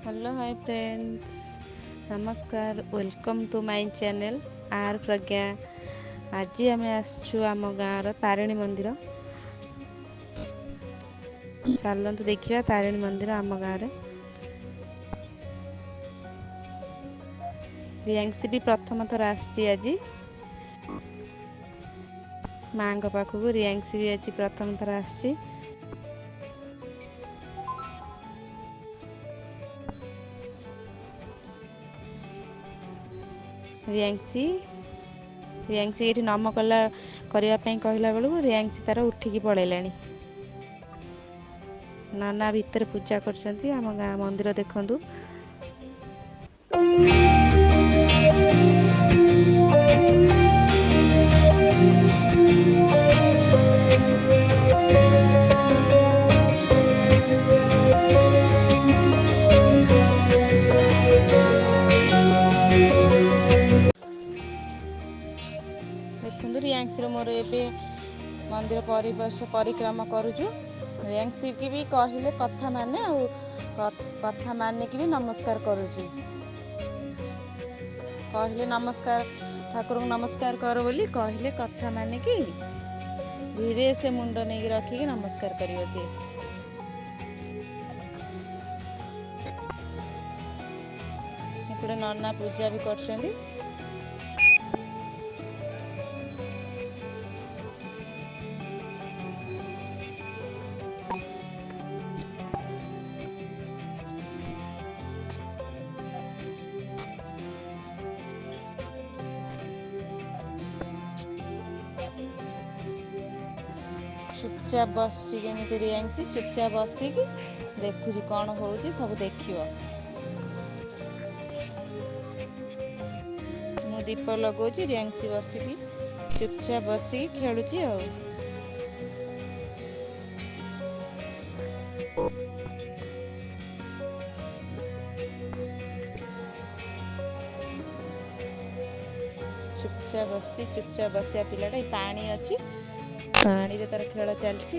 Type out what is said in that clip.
Hello hi friends, नमस्कार। Welcome to my channel आर प्रज्ञा। आज आम आसछु आम गाँवर तारिणी मंदिर। चलतु देखा तारिणी मंदिर आम गाँव। रियांशी भी प्रथम थर आसची आज माँ पाखक। रियांशी भी आज प्रथम थर आसची। रियांशी ये नम कला करने कहला बेलू रियांशी तार उठिकी पलैलानी। नाना भितर पूजा कर आम गाँ मंदिर देखु। देखु रियांशी मोर ए मंदिर परिक्रमा करुचु। रियांशी की भी कहले कथा माने कथा मानिकी भी नमस्कार करुची। कहले नमस्कार ठाकुर को नमस्कार कर बोली कहले कथा मानिकी धीरे से मुंड नहीं रखिकी नमस्कार कर सी। एपटे नना पूजा भी कर। चुपचाप बसी केमी रियांशी चुपचाप बसिकी देखुची कौन होची सब देखियो। मु दीप लगौची रियांशी बसिकी चुपचाप बसिकी खेलुची। चुपचाप बस चुपचाप बसिया पिलाटा पानी अच्छी पानी रे तार खेल चलची।